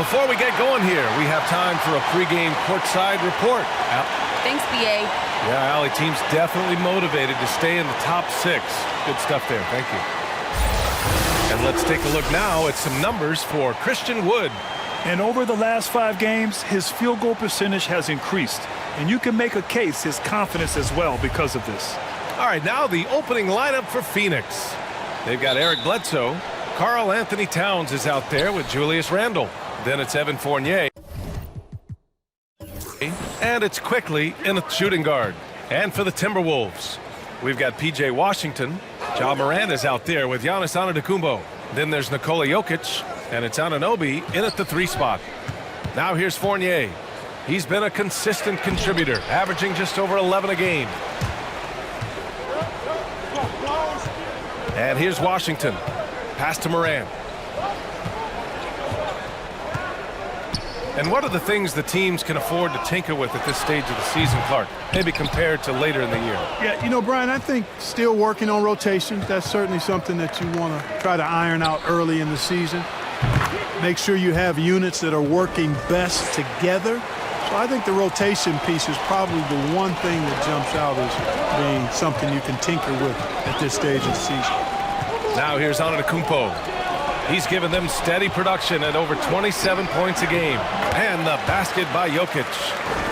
before we get going here, we have time for a pregame courtside report. Thanks, BA. Yeah, Allie, team's definitely motivated to stay in the top 6. Good stuff there. Thank you. And let's take a look now at some numbers for Christian Wood. And over the last 5 games, his field goal percentage has increased. And you can make a case his confidence as well because of this. All right, now the opening lineup for Phoenix. They've got Eric Bledsoe. Karl Anthony Towns is out there with Julius Randle. Then it's Evan Fournier. And it's quickly in a shooting guard. And for the Timberwolves, we've got P.J. Washington. Ja Morant is out there with Giannis Antetokounmpo. Then there's Nikola Jokic. And it's Anunoby in at the 3 spot. Now here's Fournier. He's been a consistent contributor, averaging just over 11 a game. And here's Washington. Pass to Morant. And what are the things the teams can afford to tinker with at this stage of the season, Clark? Maybe compared to later in the year. Yeah, you know, Brian, I think still working on rotations. That's certainly something that you want to try to iron out early in the season. Make sure you have units that are working best together. So I think the rotation piece is probably the one thing that jumps out as being something you can tinker with at this stage of the season. Now here's Antetokounmpo. He's given them steady production at over 27 points a game. And the basket by Jokic.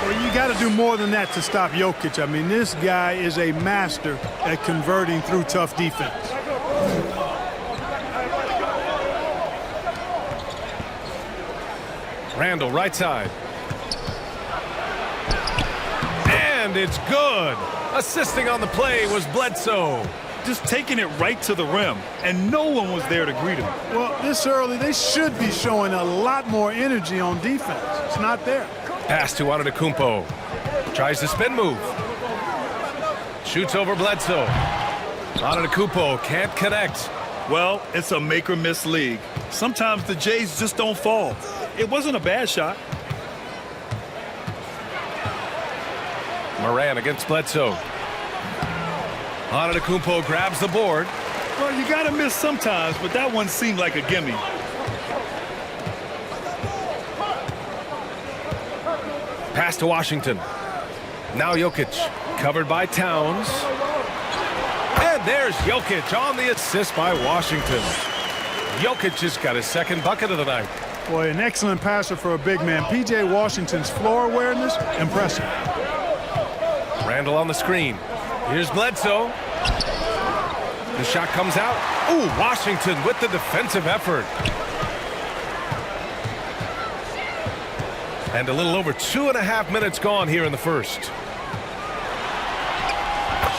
Well, you got to do more than that to stop Jokic. I mean, this guy is a master at converting through tough defense. Randle, right side. And it's good. Assisting on the play was Bledsoe. Just taking it right to the rim, and no one was there to greet him. Well, this early, they should be showing a lot more energy on defense. It's not there. Pass to Antetokounmpo. Tries the spin move. Shoots over Bledsoe. Antetokounmpo can't connect. Well, it's a make-or-miss league. Sometimes the Jays just don't fall. It wasn't a bad shot. Morant against Bledsoe. Antetokounmpo grabs the board. Well, you got to miss sometimes, but that one seemed like a gimme. Pass to Washington. Now Jokic, covered by Towns. And there's Jokic on the assist by Washington. Jokic just got his second bucket of the night. Boy, an excellent passer for a big man. P.J. Washington's floor awareness, impressive. Randle on the screen. Here's Bledsoe. The shot comes out. Ooh, Washington with the defensive effort. And a little over 2.5 minutes gone here in the first.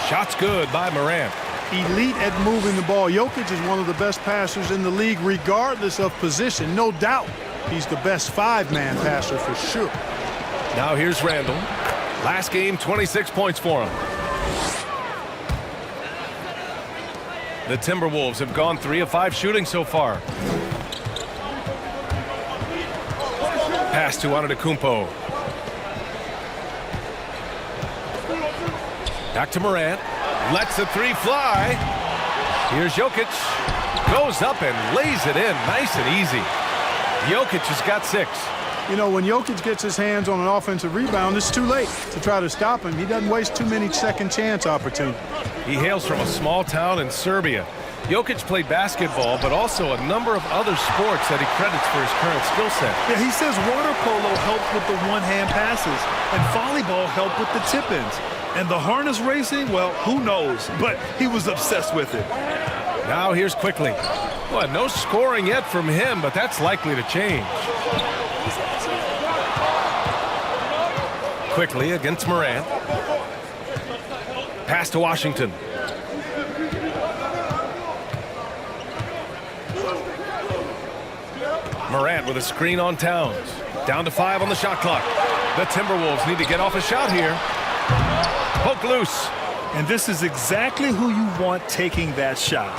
Shot's good by Morant. Elite at moving the ball. Jokic is one of the best passers in the league, regardless of position. No doubt he's the best 5-man passer for sure. Now here's Randle. Last game, 26 points for him. The Timberwolves have gone 3 of 5 shooting so far. Pass to Antetokounmpo. Back to Morant. Lets the 3 fly. Here's Jokic. Goes up and lays it in nice and easy. Jokic has got 6. You know, when Jokic gets his hands on an offensive rebound, it's too late to try to stop him. He doesn't waste too many second chance opportunities. He hails from a small town in Serbia. Jokic played basketball, but also a number of other sports that he credits for his current skill set. Yeah, he says water polo helped with the one-hand passes, and volleyball helped with the tip-ins. And the harness racing, well, who knows? But he was obsessed with it. Now here's quickly. Well, no scoring yet from him, but that's likely to change. Quickly against Morant. Pass to Washington. Morant with a screen on Towns. Down to 5 on the shot clock. The Timberwolves need to get off a shot here. Poke loose. And this is exactly who you want taking that shot.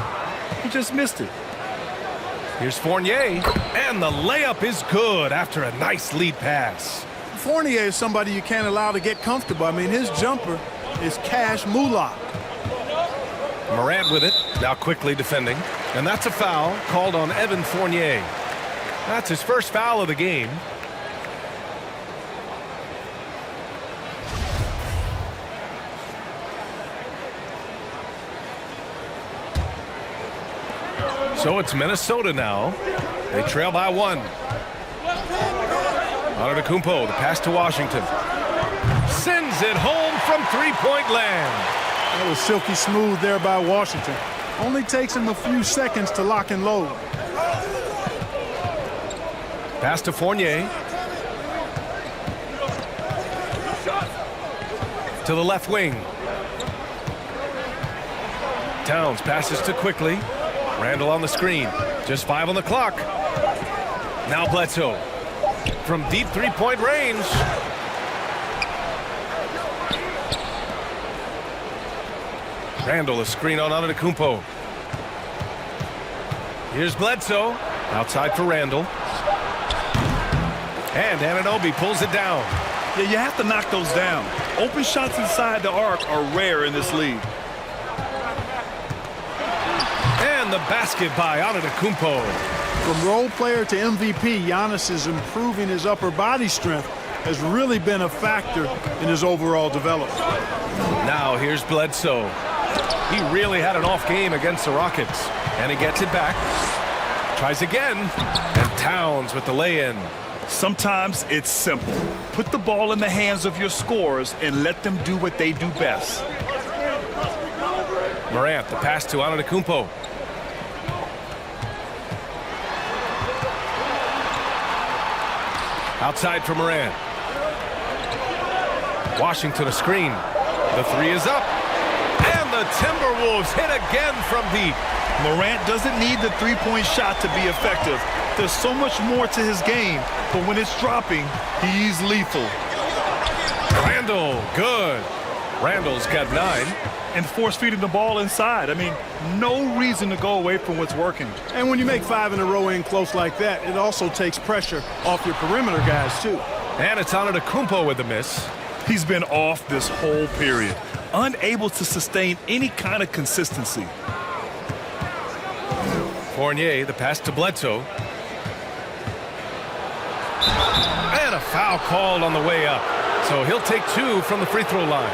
He just missed it. Here's Fournier. And the layup is good after a nice lead pass. Fournier is somebody you can't allow to get comfortable. I mean, his jumper is cash moolah. Morant with it. Now quickly defending. And that's a foul called on Evan Fournier. That's his first foul of the game. So it's Minnesota now. They trail by 1. Antetokounmpo, the pass to Washington. Sends it home from three-point land. That was silky smooth there by Washington. Only takes him a few seconds to lock and load. Pass to Fournier. To the left wing. Towns passes to Quickly. Randall on the screen. Just 5 on the clock. Now Bledsoe. From deep three-point range. Randall, a screen on Antetokounmpo. Here's Bledsoe. Outside for Randall. And Anunoby pulls it down. Yeah, you have to knock those down. Open shots inside the arc are rare in this league. And the basket by Antetokounmpo. From role player to MVP, Giannis is improving his upper body strength. Has really been a factor in his overall development. Now here's Bledsoe. He really had an off game against the Rockets. And he gets it back. Tries again. And Towns with the lay-in. Sometimes it's simple. Put the ball in the hands of your scorers and let them do what they do best. Morant, the pass to Antetokounmpo. Outside for Morant. Washington a screen. The three is up. And the Timberwolves hit again from deep. Morant doesn't need the three-point shot to be effective. There's so much more to his game, but when it's dropping, he's lethal. Randall, good. Randall's got 9. And force-feeding the ball inside. I mean, no reason to go away from what's working. And when you make 5 in a row in close like that, it also takes pressure off your perimeter guys, too. And it's Antetokounmpo with the miss. He's been off this whole period, unable to sustain any kind of consistency. Fournier, the pass to Bledsoe. And a foul called on the way up. So he'll take 2 from the free throw line.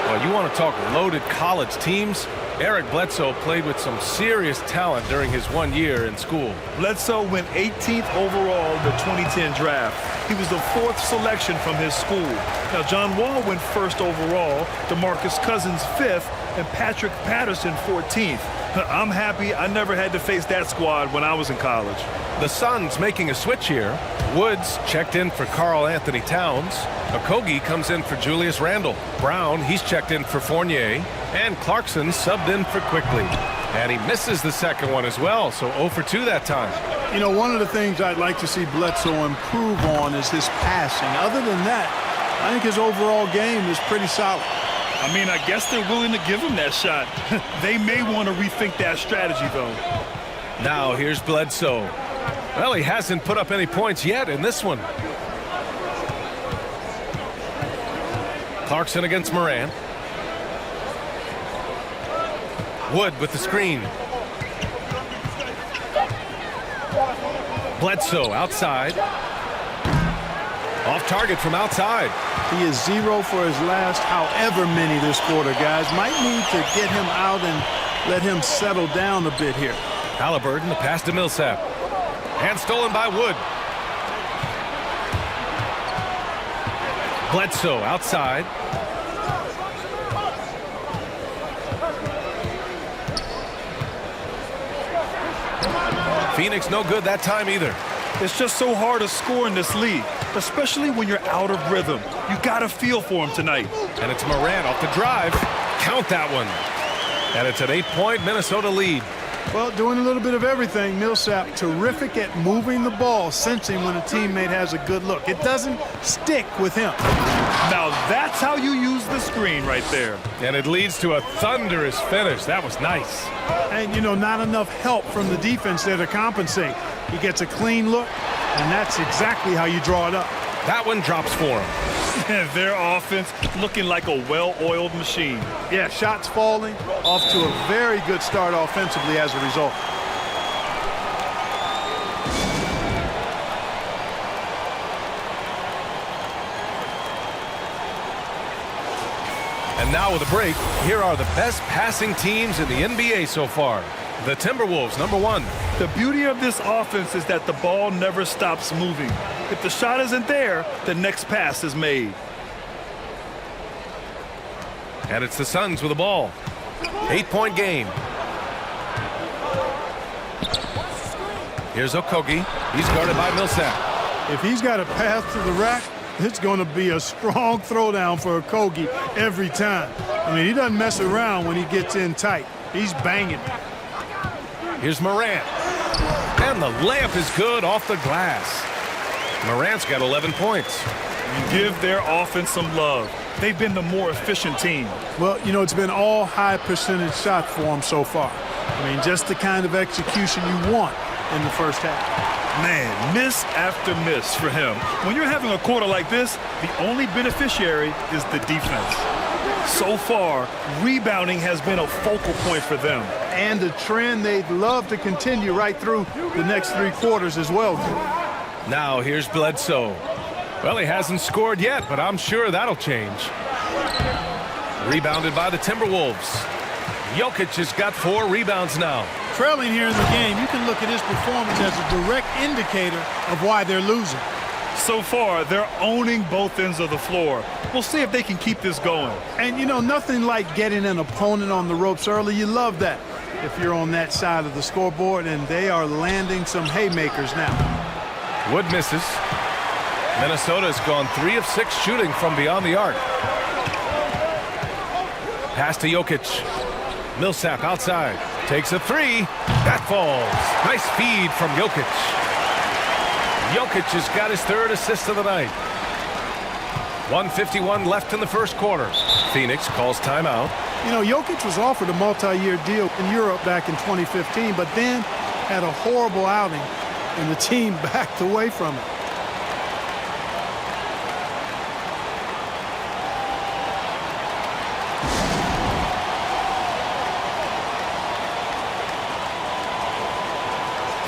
Well, you want to talk loaded college teams? Eric Bledsoe played with some serious talent during his 1 year in school. Bledsoe went 18th overall in the 2010 draft. He was the 4th selection from his school. Now, John Wall went 1st overall, DeMarcus Cousins 5th, and Patrick Patterson 14th. I'm happy I never had to face that squad when I was in college. The Suns making a switch here. Woods checked in for Karl Anthony Towns. Okogie comes in for Julius Randle. Brown, he's checked in for Fournier. And Clarkson subbed in for Quickly. And he misses the second one as well, so 0 for 2 that time. You know, one of the things I'd like to see Bledsoe improve on is his passing. Other than that, I think his overall game is pretty solid. I mean, I guess they're willing to give him that shot. They may want to rethink that strategy, though. Now here's Bledsoe. Well, he hasn't put up any points yet in this one. Clarkson against Morant. Wood with the screen. Bledsoe outside. Off target from outside. He is 0 for his last however many this quarter, guys. Might need to get him out and let him settle down a bit here. Halliburton, the pass to Millsap. And stolen by Wood. Bledsoe outside. Phoenix no good that time either. It's just so hard to score in this league, especially when you're out of rhythm. You got to feel for him tonight. And it's Morant off the drive. Count that one. And it's an 8-point Minnesota lead. Well, doing a little bit of everything. Millsap terrific at moving the ball, sensing when a teammate has a good look. It doesn't stick with him. Now that's how you use the screen right there. And it leads to a thunderous finish. That was nice. And, you know, not enough help from the defense there to compensate. He gets a clean look, and that's exactly how you draw it up. That one drops for him. And their offense looking like a well-oiled machine. Yeah, shots falling, off to a very good start offensively as a result. And now with a break, here are the best passing teams in the NBA so far. The Timberwolves, number 1. The beauty of this offense is that the ball never stops moving. If the shot isn't there, the next pass is made. And it's the Suns with the ball. 8-point game. Here's Okogie. He's guarded by Millsap. If he's got a path to the rack, it's going to be a strong throwdown for Okogie every time. I mean, he doesn't mess around when he gets in tight. He's banging. Here's Morant. And the layup is good off the glass. Morant's got 11 points. You give their offense some love. They've been the more efficient team. Well, you know, it's been all high percentage shots for him so far. I mean, just the kind of execution you want in the first half. Man, miss after miss for him. When you're having a quarter like this, the only beneficiary is the defense. So far, rebounding has been a focal point for them. And a trend they'd love to continue right through the next 3 quarters as well. Now here's Bledsoe. Well, he hasn't scored yet, but I'm sure that'll change. Rebounded by the Timberwolves. Jokic has got 4 rebounds now. Trailing here in the game, you can look at his performance as a direct indicator of why they're losing. So far, they're owning both ends of the floor. We'll see if they can keep this going. And, you know, nothing like getting an opponent on the ropes early. You love that if you're on that side of the scoreboard, and they are landing some haymakers now. Wood misses. Minnesota has gone 3 of 6 shooting from beyond the arc. Pass to Jokic. Millsap outside. Takes a 3. That falls. Nice feed from Jokic. Jokic has got his 3rd assist of the night. 1:51 left in the first quarter. Phoenix calls timeout. You know, Jokic was offered a multi-year deal in Europe back in 2015, but then had a horrible outing, and the team backed away from it.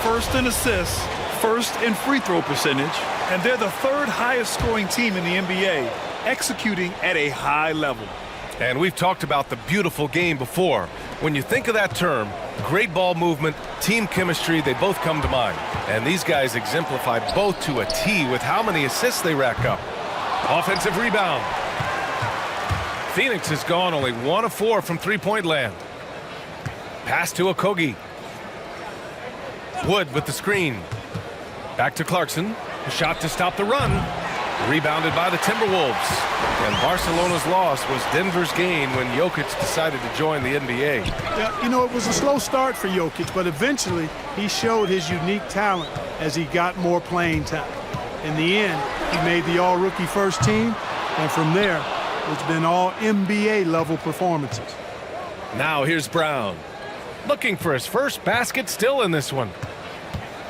First in assists, first in free throw percentage, and they're the 3rd highest scoring team in the NBA, executing at a high level. And we've talked about the beautiful game before. When you think of that term, great ball movement, team chemistry, they both come to mind. And these guys exemplify both to a T with how many assists they rack up. Offensive rebound. Phoenix has gone only 1 of 4 from three-point land. Pass to Okogie. Wood with the screen. Back to Clarkson. A shot to stop the run. Rebounded by the Timberwolves. And Barcelona's loss was Denver's gain when Jokic decided to join the NBA. Yeah, you know, it was a slow start for Jokic, but eventually he showed his unique talent as he got more playing time. In the end, he made the all-rookie first team, and from there, it's been all NBA level performances. Now here's Brown. Looking for his first basket, still in this one.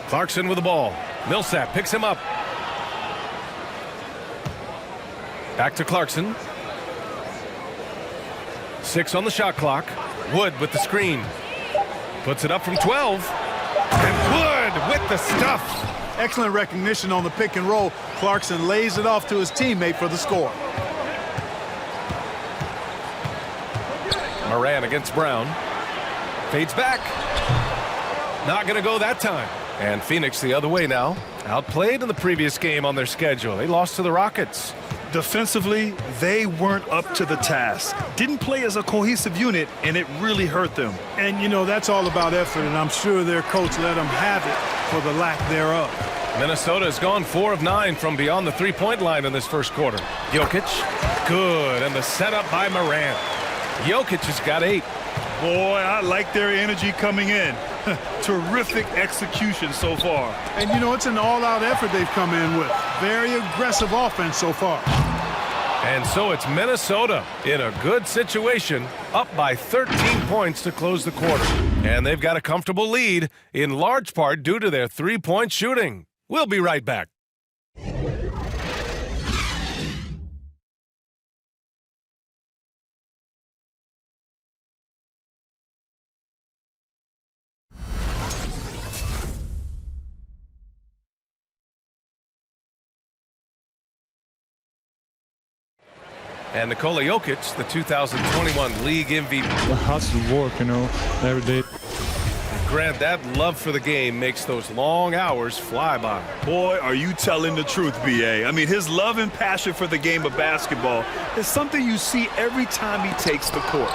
Clarkson with the ball. Millsap picks him up. Back to Clarkson. 6 on the shot clock. Wood with the screen. Puts it up from 12. And Wood with the stuff. Excellent recognition on the pick and roll. Clarkson lays it off to his teammate for the score. Moran against Brown. Fades back. Not going to go that time. And Phoenix the other way now. Outplayed in the previous game on their schedule. They lost to the Rockets. Defensively, they weren't up to the task. Didn't play as a cohesive unit, and it really hurt them. And, you know, that's all about effort, and I'm sure their coach let them have it for the lack thereof. Minnesota has gone 4 of 9 from beyond the three-point line in this first quarter. Jokic, good, and the setup by Morant. Jokic has got 8. Boy, I like their energy coming in. Terrific execution so far. And, you know, it's an all-out effort they've come in with. Very aggressive offense so far. And so it's Minnesota in a good situation, up by 13 points to close the quarter. And they've got a comfortable lead, in large part due to their three-point shooting. We'll be right back. And Nikola Jokic, the 2021 league MVP. Hustle work, every day. Grant, that love for the game makes those long hours fly by. Boy, are you telling the truth, B.A. I mean, his love and passion for the game of basketball is something you see every time he takes the court.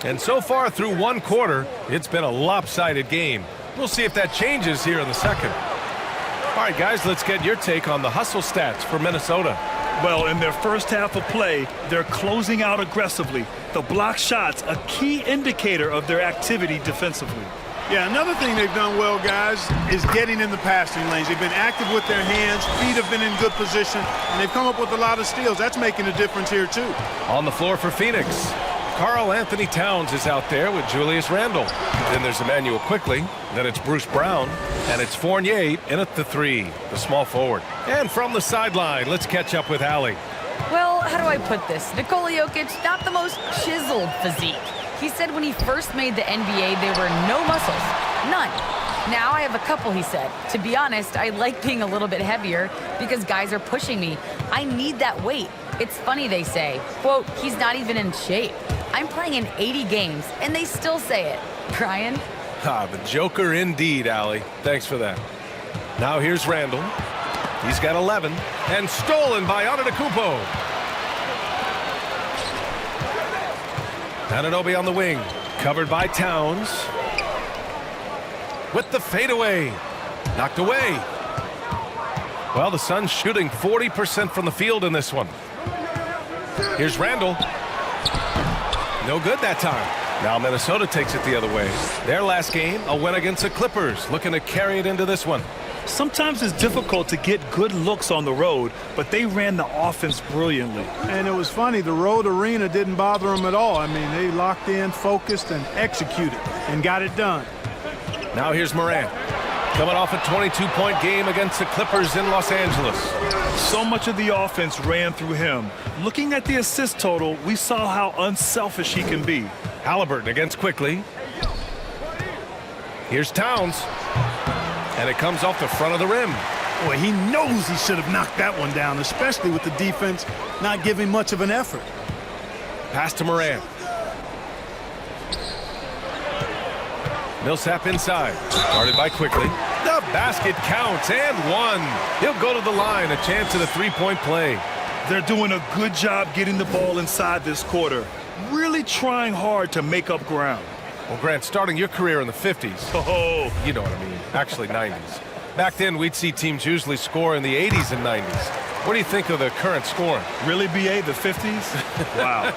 And so far through one quarter, it's been a lopsided game. We'll see if that changes here in the second. All right, guys, let's get your take on the hustle stats for Minnesota. Well, in their first half of play, they're closing out aggressively. The block shots, a key indicator of their activity defensively. Yeah, another thing they've done well, guys, is getting in the passing lanes. They've been active with their hands, feet have been in good position, and they've come up with a lot of steals. That's making a difference here, too. On the floor for Phoenix, Karl Anthony Towns is out there with Julius Randle. Then there's Emmanuel Quickly. Then it's Bruce Brown. And it's Fournier in at the three, the small forward. And from the sideline, let's catch up with Allie. Well, how do I put this? Nikola Jokic, not the most chiseled physique. He said when he first made the NBA, there were no muscles. None. Now I have a couple, he said. To be honest, I like being a little bit heavier because guys are pushing me. I need that weight. It's funny they say, quote, he's not even in shape. I'm playing in 80 games, and they still say it. Brian? The Joker indeed, Allie. Thanks for that. Now here's Randle. He's got 11, and stolen by Antetokounmpo. Anunoby on the wing, covered by Towns. With the fadeaway, knocked away. Well, the Suns shooting 40% from the field in this one. Here's Randle. No good that time. Now Minnesota takes it the other way. Their last game, a win against the Clippers, looking to carry it into this one. Sometimes it's difficult to get good looks on the road, but they ran the offense brilliantly. And it was funny, the road arena didn't bother them at all. I mean, they locked in, focused, and executed, and got it done. Now here's Morant, coming off a 22-point game against the Clippers in Los Angeles. So much of the offense ran through him. Looking at the assist total, we saw how unselfish he can be. Halliburton against Quickly. Here's Towns. And it comes off the front of the rim. Boy, he knows he should have knocked that one down, especially with the defense not giving much of an effort. Pass to Morant. Millsap inside. Guarded by Quickly. The basket counts and one. He'll go to the line. A chance at a three-point play. They're doing a good job getting the ball inside this quarter. Really trying hard to make up ground. Well, Grant, starting your career in the 50s. Oh, You know what I mean. Actually, 90s. Back then, we'd see teams usually score in the 80s and 90s. What do you think of the current scoring? really, B.A., the 50s? Wow.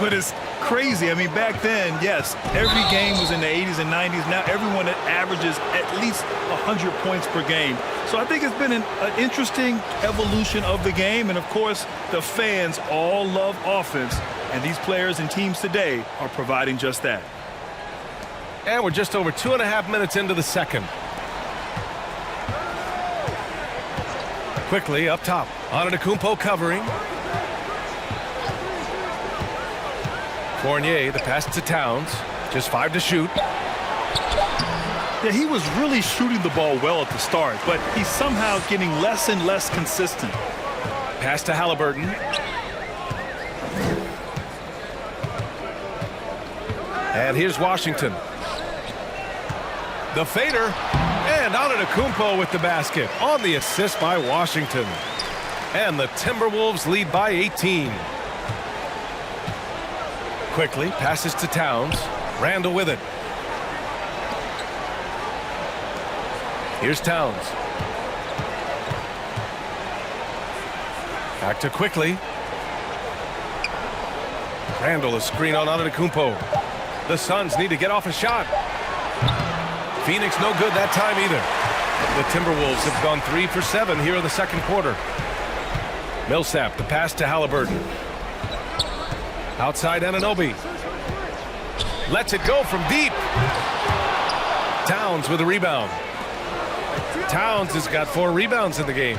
But it's crazy. I mean, back then, yes, every game was in the 80s and 90s. Now everyone averages at least 100 points per game. So I think it's been an interesting evolution of the game. And, of course, the fans all love offense. And these players and teams today are providing just that. And we're just over 2.5 minutes into the second. Quickly up top. Antetokounmpo covering. Fournier, the pass to Towns. Just 5 to shoot. Yeah, he was really shooting the ball well at the start, but he's somehow getting less and less consistent. Pass to Halliburton. And here's Washington. The fader. And Antetokounmpo with the basket on the assist by Washington. And the Timberwolves lead by 18. Quickly passes to Towns. Randle with it. Here's Towns. Back to Quickly. Randle, a screen on Antetokounmpo. The Suns need to get off a shot. Phoenix no good that time either. The Timberwolves have gone 3 for 7 here in the second quarter. Millsap, the pass to Halliburton. Outside Anunoby. Lets it go from deep. Towns with a rebound. Towns has got 4 rebounds in the game.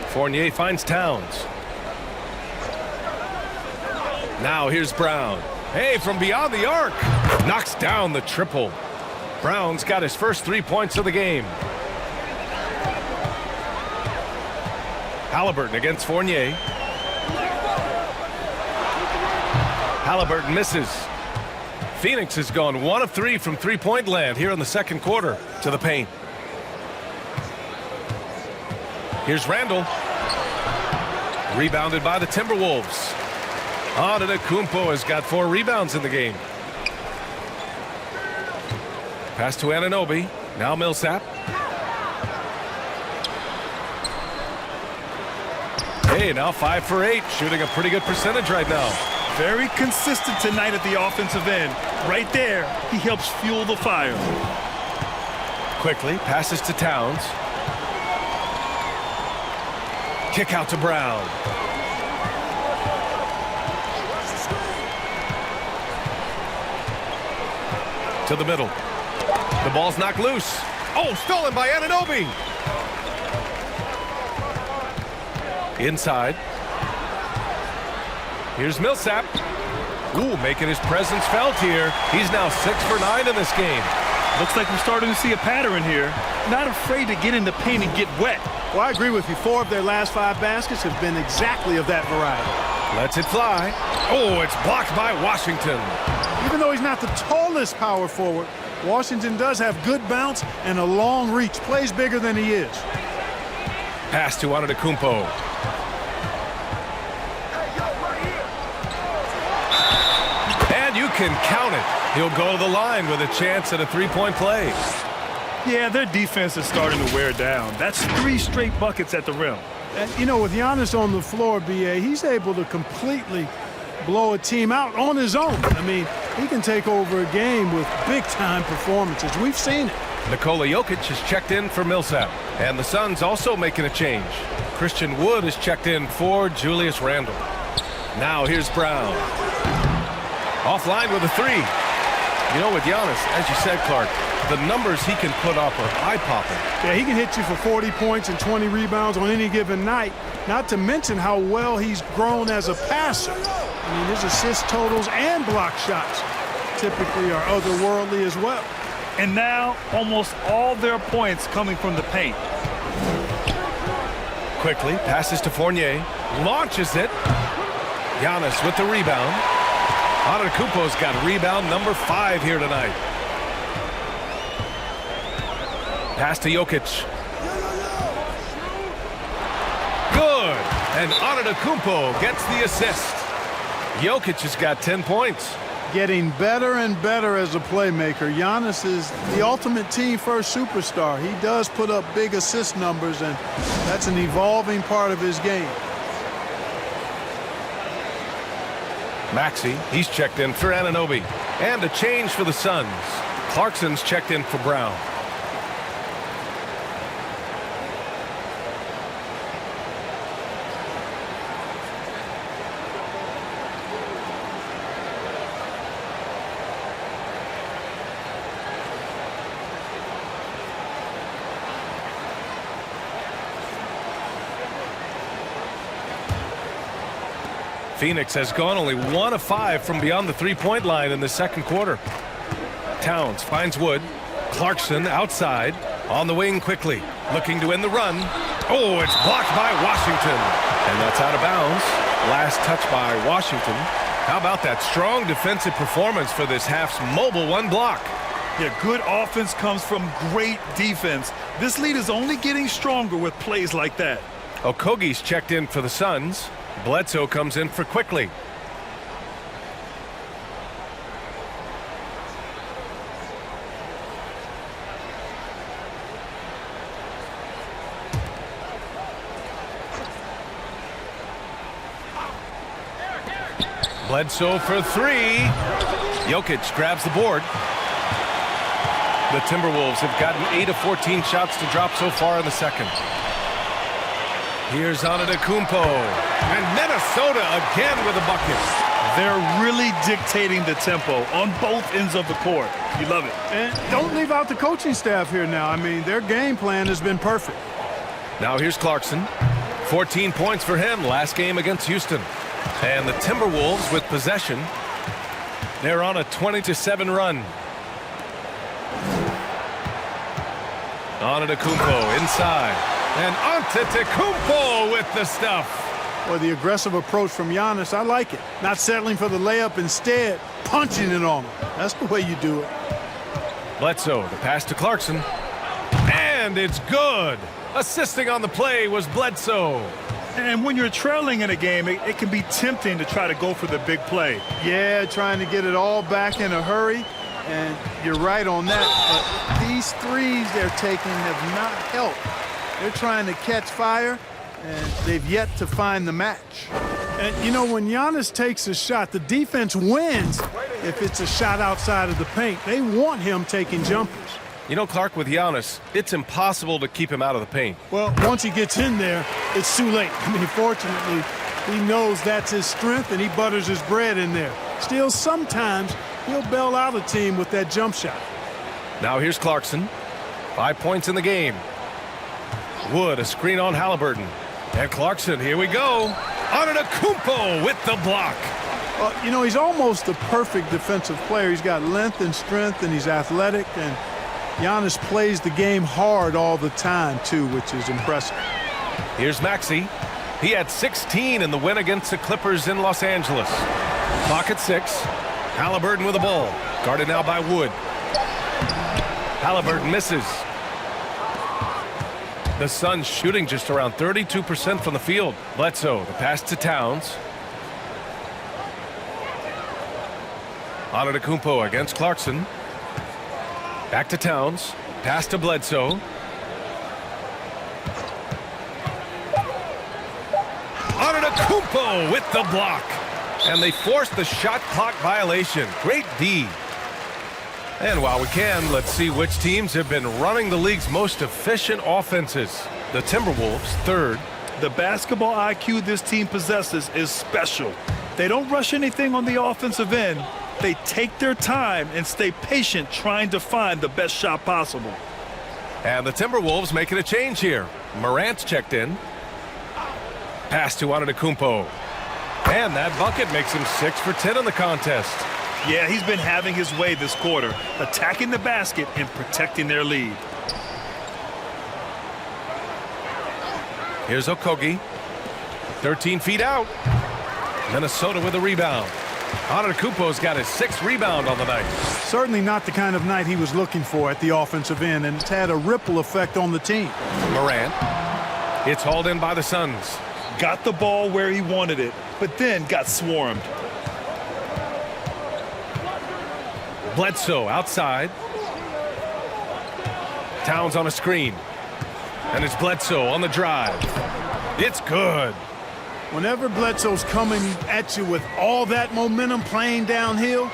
Fournier finds Towns. Now here's Brown. Hey, from beyond the arc. Knocks down the triple. Brown's got his first 3 points of the game. Halliburton against Fournier. Halliburton misses. Phoenix has gone 1 of 3 from three-point land here in the second quarter to the paint. Here's Randall. Rebounded by the Timberwolves. Antetokounmpo has got 4 rebounds in the game. Pass to Anunoby. Now Millsap. Hey, now 5 for 8. Shooting a pretty good percentage right now. Very consistent tonight at the offensive end. Right there, he helps fuel the fire. Quickly passes to Towns. Kick out to Brown. To the middle. The ball's knocked loose. Oh, stolen by Anunoby. Inside. Here's Millsap. Ooh, making his presence felt here. He's now 6 for 9 in this game. Looks like we're starting to see a pattern here. Not afraid to get in the paint and get wet. Well, I agree with you. 4 of their last 5 baskets have been exactly of that variety. Lets it fly. Oh, it's blocked by Washington. Even though he's not the tallest power forward, Washington does have good bounce and a long reach. Plays bigger than he is. Pass to Antetokounmpo. And you can count it. He'll go to the line with a chance at a three-point play. Yeah, their defense is starting to wear down. That's 3 straight buckets at the rim. And, you know, with Giannis on the floor, BA, he's able to completely blow a team out on his own. I mean, he can take over a game with big-time performances. We've seen it. Nikola Jokic has checked in for Millsap. And the Suns also making a change. Christian Wood has checked in for Julius Randle. Now here's Brown. Offline with a 3. You know, with Giannis, as you said, Clark, the numbers he can put up are eye-popping. Yeah, he can hit you for 40 points and 20 rebounds on any given night, not to mention how well he's grown as a passer. I mean, his assist totals and block shots typically are otherworldly as well. And now, almost all their points coming from the paint. Quickly, passes to Fournier. Launches it. Giannis with the rebound. Antetokounmpo's got rebound number 5 here tonight. Pass to Jokic. Good. And Antetokounmpo gets the assist. Jokic has got 10 points. Getting better and better as a playmaker. Giannis is the ultimate team-first superstar. He does put up big assist numbers, and that's an evolving part of his game. Maxey, he's checked in for Anunoby. And a change for the Suns. Clarkson's checked in for Brown. Phoenix has gone only 1 of 5 from beyond the three-point line in the second quarter. Towns finds Wood. Clarkson outside. On the wing quickly. Looking to win the run. Oh, it's blocked by Washington. And that's out of bounds. Last touch by Washington. How about that strong defensive performance for this half's mobile 1 block? Yeah, good offense comes from great defense. This lead is only getting stronger with plays like that. Okogie's checked in for the Suns. Bledsoe comes in for Quickly. Bledsoe for 3. Jokic grabs the board. The Timberwolves have gotten 8 of 14 shots to drop so far in the second. Here's Antetokounmpo. And Minnesota again with a bucket. They're really dictating the tempo on both ends of the court. You love it. And don't leave out the coaching staff here now. I mean, their game plan has been perfect. Now here's Clarkson. 14 points for him last game against Houston. And the Timberwolves with possession. They're on a 20-7 run. Antetokounmpo inside. And Antetokounmpo with the stuff. Or the aggressive approach from Giannis, I like it. Not settling for the layup, instead punching it on him. That's the way you do it. Bledsoe, the pass to Clarkson. And it's good. Assisting on the play was Bledsoe. And when you're trailing in a game, it can be tempting to try to go for the big play. Yeah, trying to get it all back in a hurry. And you're right on that. But these threes they're taking have not helped. They're trying to catch fire, and they've yet to find the match. And, you know, when Giannis takes a shot, the defense wins if it's a shot outside of the paint. They want him taking jumpers. You know, Clark, with Giannis, it's impossible to keep him out of the paint. Well, once he gets in there, it's too late. I mean, fortunately, he knows that's his strength, and he butters his bread in there. Still, sometimes he'll bail out a team with that jump shot. Now here's Clarkson. 5 points in the game. Wood, a screen on Halliburton. And Clarkson, here we go. Antetokounmpo with the block. Well, you know, he's almost the perfect defensive player. He's got length and strength, and he's athletic, and Giannis plays the game hard all the time, too, which is impressive. Here's Maxey. He had 16 in the win against the Clippers in Los Angeles. Clock at 6. Halliburton with the ball. Guarded now by Wood. Halliburton misses. The Suns shooting just around 32% from the field. Bledsoe, the pass to Towns. Antetokounmpo against Clarkson. Back to Towns. Pass to Bledsoe. Antetokounmpo with the block. And they forced the shot clock violation. Great D. And while we can, let's see which teams have been running the league's most efficient offenses. The Timberwolves, third. The basketball IQ this team possesses is special. They don't rush anything on the offensive end. They take their time and stay patient trying to find the best shot possible. And the Timberwolves making a change here. Morant's checked in. Pass to Antetokounmpo. And that bucket makes him 6 for 10 in the contest. Yeah, he's been having his way this quarter, attacking the basket and protecting their lead. Here's Okogie. 13 feet out. Minnesota with a rebound. Antetokounmpo's got his 6th rebound on the night. Certainly not the kind of night he was looking for at the offensive end, and it's had a ripple effect on the team. Morant. It's hauled in by the Suns. Got the ball where he wanted it, but then got swarmed. Bledsoe outside. Towns on a screen. And it's Bledsoe on the drive. It's good. Whenever Bledsoe's coming at you with all that momentum playing downhill,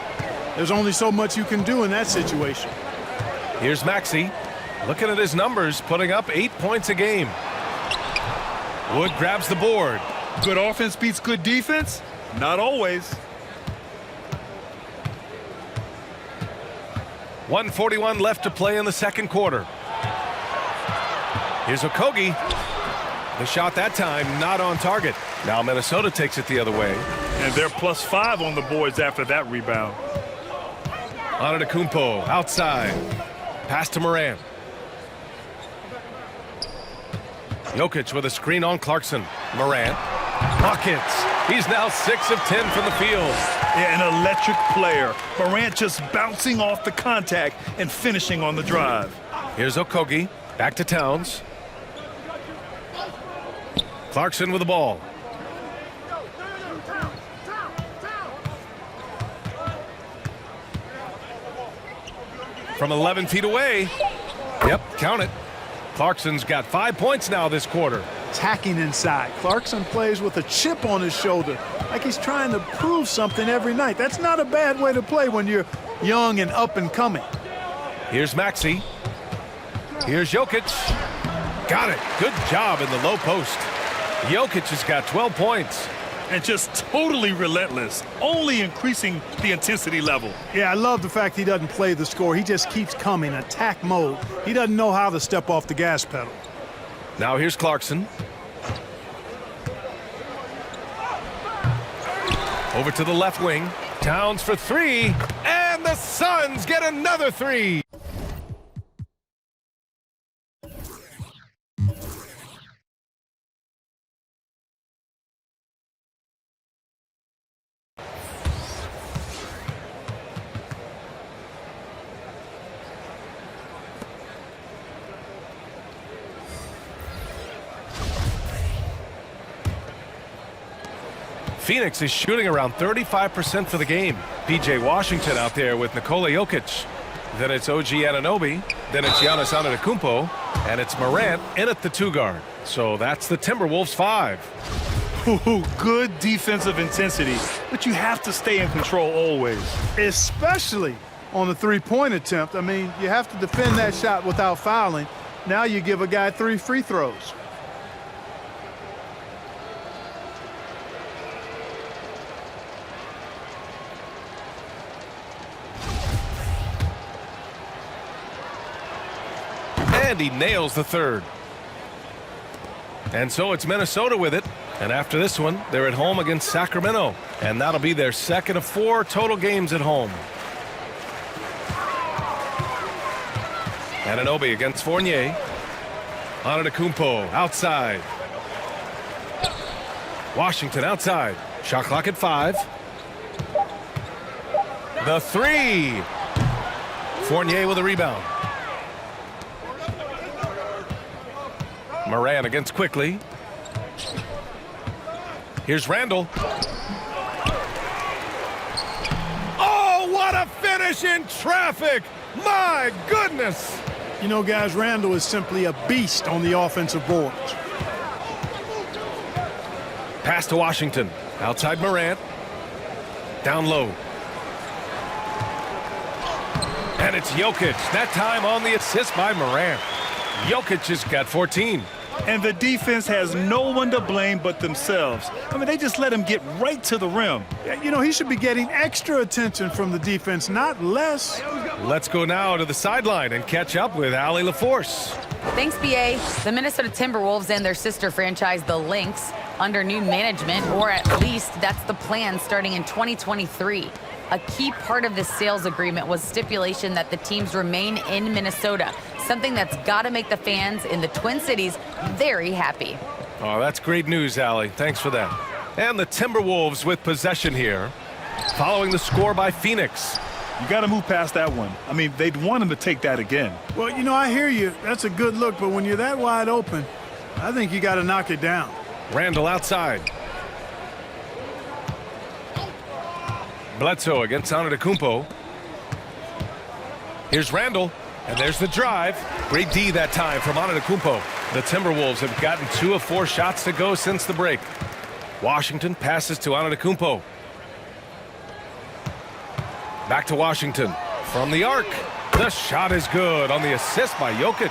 there's only so much you can do in that situation. Here's Maxey. Looking at his numbers, putting up 8 points a game. Wood grabs the board. Good offense beats good defense? Not always. 1:41 left to play in the second quarter. Here's Okogie. The shot that time not on target. Now Minnesota takes it the other way. And they're +5 on the boards after that rebound. Antetokounmpo outside. Pass to Morant. Jokic with a screen on Clarkson. Morant. Buckets. He's now 6 of 10 from the field. Yeah, an electric player. Morant just bouncing off the contact and finishing on the drive. Here's Okogie. Back to Towns. Clarkson with the ball. From 11 feet away. Yep, count it. Clarkson's got 5 points now this quarter. Attacking inside. Clarkson plays with a chip on his shoulder, like he's trying to prove something every night. That's not a bad way to play when you're young and up and coming. Here's Maxey. Here's Jokic. Got it. Good job in the low post. Jokic has got 12 points. And just totally relentless, only increasing the intensity level. Yeah, I love the fact he doesn't play the score. He just keeps coming, attack mode. He doesn't know how to step off the gas pedal. Now here's Clarkson. Over to the left wing. Towns for 3. And the Suns get another 3. Phoenix is shooting around 35% for the game. P.J. Washington out there with Nikola Jokic. Then it's OG Anunoby. Then it's Giannis Antetokounmpo. And it's Morant in at the 2 guard. So that's the Timberwolves 5. Ooh, good defensive intensity, but you have to stay in control always. Especially on the three-point attempt. I mean, you have to defend that shot without fouling. Now you give a guy 3 free throws. And he nails the 3rd. And so it's Minnesota with it. And after this one, they're at home against Sacramento. And that'll be their 2nd of 4 total games at home. Anunoby against Fournier. Antetokounmpo outside. Washington outside. Shot clock at 5. The 3. Fournier with a rebound. Morant against Quickly. Here's Randall. Oh, what a finish in traffic! My goodness! You know, guys, Randall is simply a beast on the offensive boards. Pass to Washington. Outside Morant. Down low. And it's Jokic. That time on the assist by Morant. Jokic has got 14. And the defense has no one to blame but themselves. I mean, they just let him get right to the rim. You know, he should be getting extra attention from the defense, not less. Let's go now to the sideline and catch up with Allie LaForce. Thanks, BA. The Minnesota Timberwolves and their sister franchise, the Lynx, under new management, or at least that's the plan starting in 2023. A key part of this sales agreement was stipulation that the teams remain in Minnesota, something that's got to make the fans in the Twin Cities very happy. Oh, that's great news, Allie. Thanks for that. And the Timberwolves with possession here, following the score by Phoenix. You got to move past that one. I mean, they'd want him to take that again. Well, you know, I hear you. That's a good look, but when you're that wide open, I think you got to knock it down. Randall outside. Bledsoe against Antetokounmpo. Here's Randall, and there's the drive. Great D that time from Antetokounmpo. The Timberwolves have gotten 2 of 4 shots to go since the break. Washington passes to Antetokounmpo. Back to Washington from the arc. The shot is good on the assist by Jokic.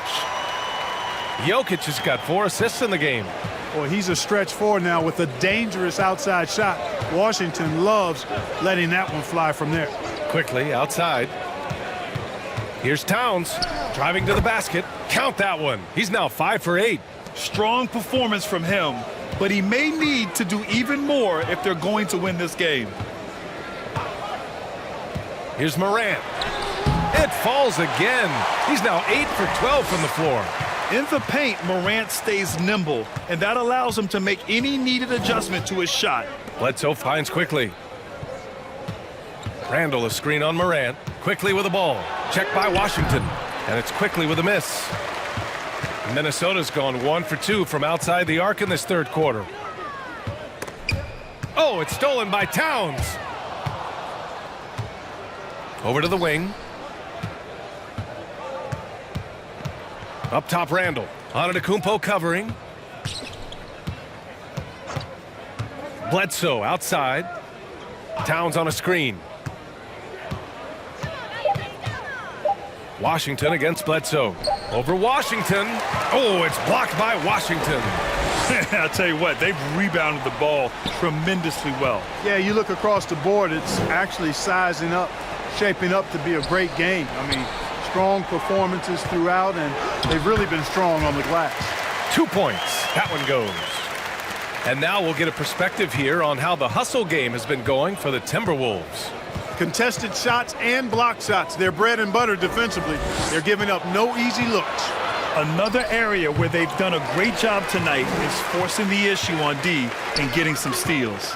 Jokic has got 4 assists in the game. Boy, he's a stretch forward now with a dangerous outside shot. Washington loves letting that one fly from there. Quickly outside. Here's Towns driving to the basket. Count that one. He's now 5 for 8. Strong performance from him, but he may need to do even more if they're going to win this game. Here's Morant. It falls again. He's now 8 for 12 from the floor. In the paint, Morant stays nimble, and that allows him to make any needed adjustment to his shot. Bledsoe finds Quickly. Randall a screen on Morant. Quickly with the ball. Checked by Washington. And it's Quickly with a miss. Minnesota's gone 1 for 2 from outside the arc in this 3rd quarter. Oh, it's stolen by Towns. Over to the wing. Up top, Randall. Antetokounmpo covering. Bledsoe outside. Towns on a screen. Washington against Bledsoe. Over Washington. Oh, it's blocked by Washington. I'll tell you what, they've rebounded the ball tremendously well. Yeah, you look across the board, it's actually sizing up, shaping up to be a great game. I mean, strong performances throughout, and they've really been strong on the glass. 2 points. That one goes. And now we'll get a perspective here on how the hustle game has been going for the Timberwolves. Contested shots and block shots. They're bread and butter defensively. They're giving up no easy looks. Another area where they've done a great job tonight is forcing the issue on D and getting some steals.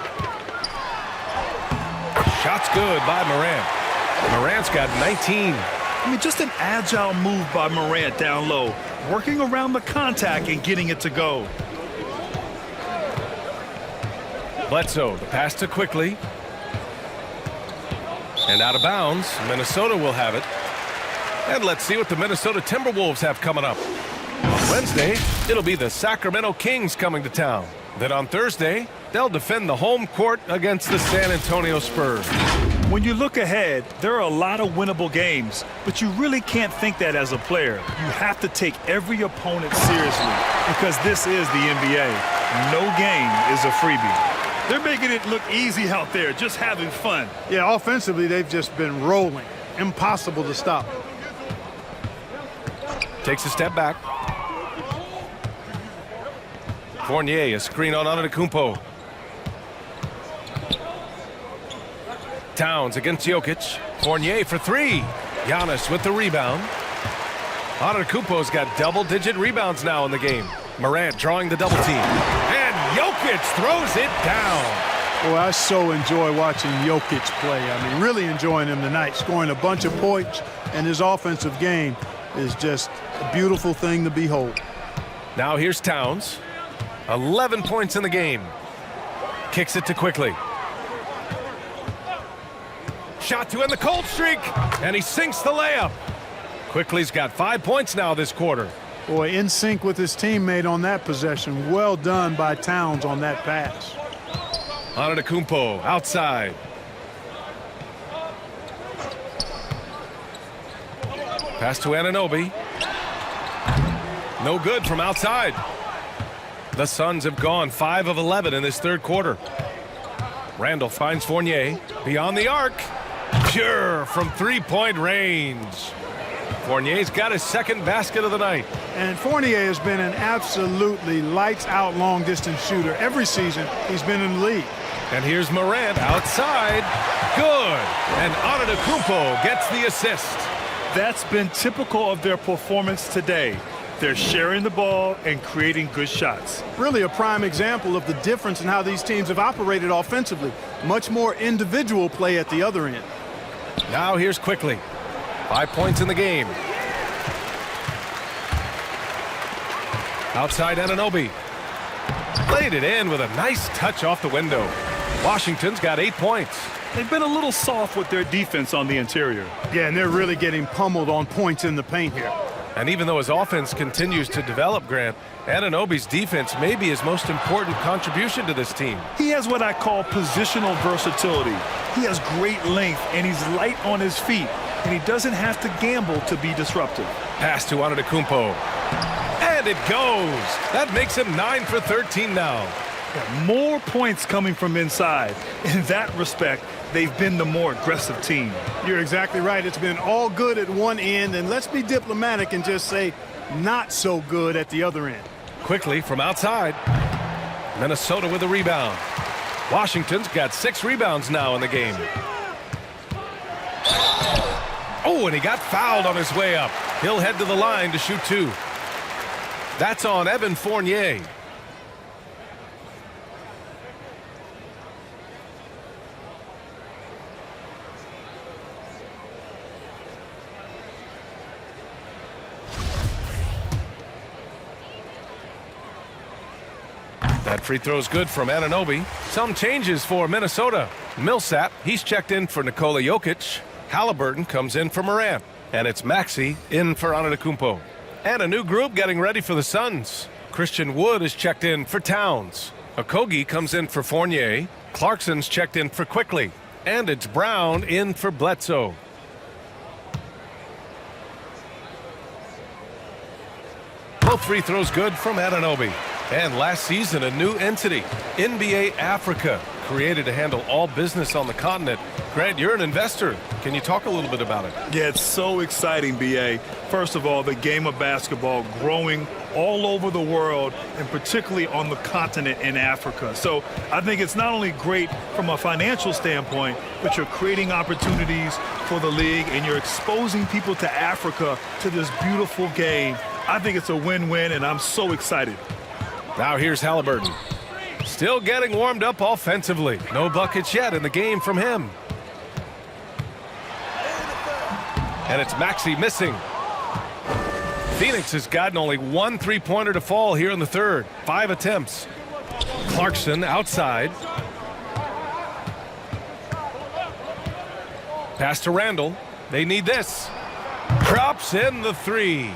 Shot's good by Morant. Morant's got 19. I mean, just an agile move by Morant down low, working around the contact and getting it to go. Bledsoe, the pass to Quickly. And out of bounds, Minnesota will have it. And let's see what the Minnesota Timberwolves have coming up. On Wednesday, it'll be the Sacramento Kings coming to town. Then on Thursday, they'll defend the home court against the San Antonio Spurs. When you look ahead, there are a lot of winnable games, but you really can't think that as a player. You have to take every opponent seriously because this is the NBA. No game is a freebie. They're making it look easy out there, just having fun. Yeah, offensively, they've just been rolling. Impossible to stop. Takes a step back. Fournier, a screen on Antetokounmpo. Towns against Jokic. Fournier for three. Giannis with the rebound. Antetokounmpo's got double-digit rebounds now in the game. Morant drawing the double team. And Jokic throws it down. Boy, I so enjoy watching Jokic play. I mean, really enjoying him tonight, scoring a bunch of points, and his offensive game is just a beautiful thing to behold. Now here's Towns. 11 points in the game. Kicks it to Quickly. Shot to end the cold streak, and he sinks the layup. Quickly's got 5 points now this quarter. Boy, in sync with his teammate on that possession. Well done by Towns on that pass. Antetokounmpo outside. Pass to Anunoby. No good from outside. The Suns have gone 5 of 11 in this third quarter. Randall finds Fournier beyond the arc. Pure from three-point range. Fournier's got his second basket of the night. And Fournier has been an absolutely lights-out long-distance shooter every season he's been in the league. And here's Morant outside. Good. And Antetokounmpo gets the assist. That's been typical of their performance today. They're sharing the ball and creating good shots. Really a prime example of the difference in how these teams have operated offensively. Much more individual play at the other end. Now here's Quickly. 5 points in the game. Outside Anunoby. Laid it in with a nice touch off the window. Washington's got 8 points. They've been a little soft with their defense on the interior. Yeah, and they're really getting pummeled on points in the paint here. And even though his offense continues to develop, Grant, Anunoby's defense may be his most important contribution to this team. He has what I call positional versatility. He has great length, and he's light on his feet, and he doesn't have to gamble to be disruptive. Pass to Antetokounmpo. And it goes. That makes him 9 for 13 now. More points coming from inside. In that respect, they've been the more aggressive team. You're exactly right. It's been all good at one end, and let's be diplomatic and just say not so good at the other end. Quickly from outside. Minnesota with a rebound. Washington's got 6 rebounds now in the game. Oh, and he got fouled on his way up. He'll head to the line to shoot 2. That's on Evan Fournier. That free throw's good from Anunoby. Some changes for Minnesota. Millsap, he's checked in for Nikola Jokic. Halliburton comes in for Morant. And it's Maxey in for Antetokounmpo. And a new group getting ready for the Suns. Christian Wood is checked in for Towns. Okogie comes in for Fournier. Clarkson's checked in for Quickly. And it's Brown in for Bledsoe. Both free throws good from Anunoby. And last season, a new entity, NBA Africa, created to handle all business on the continent. Grant, you're an investor. Can you talk a little bit about it? Yeah, it's so exciting, B.A. First of all, the game of basketball growing all over the world, and particularly on the continent in Africa. So I think it's not only great from a financial standpoint, but you're creating opportunities for the league, and you're exposing people to Africa, to this beautiful game. I think it's a win-win, and I'm so excited. Now here's Halliburton. Still getting warmed up offensively. No buckets yet in the game from him. And it's Maxey missing. Phoenix has gotten only 1 3-pointer to fall here in the third. 5 attempts. Clarkson outside. Pass to Randall. They need this. Drops in the three.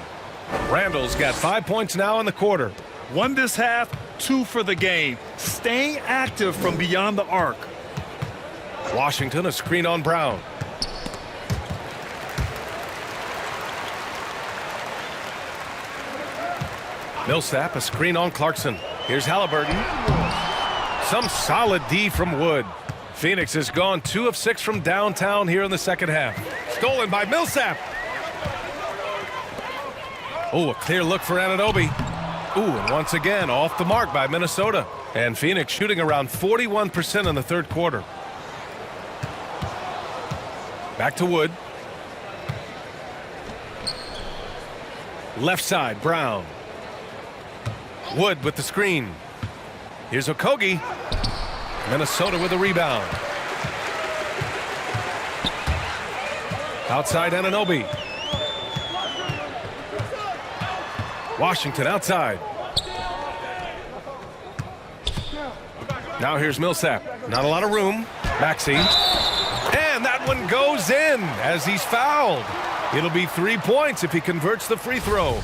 Randall's got 5 points now in the quarter. 1 this half, 2 for the game. Staying active from beyond the arc. Washington, a screen on Brown. Millsap, a screen on Clarkson. Here's Halliburton. Some solid D from Wood. Phoenix has gone 2 of 6 from downtown here in the second half. Stolen by Millsap. Oh, a clear look for Anunoby. Ooh, and once again, off the mark by Minnesota. And Phoenix shooting around 41% in the third quarter. Back to Wood. Left side, Brown. Wood with the screen. Here's Okogie. Minnesota with a rebound. Outside Anunoby. Washington outside. Now here's Millsap. Not a lot of room. Maxey. And that one goes in as he's fouled. It'll be 3 points if he converts the free throw.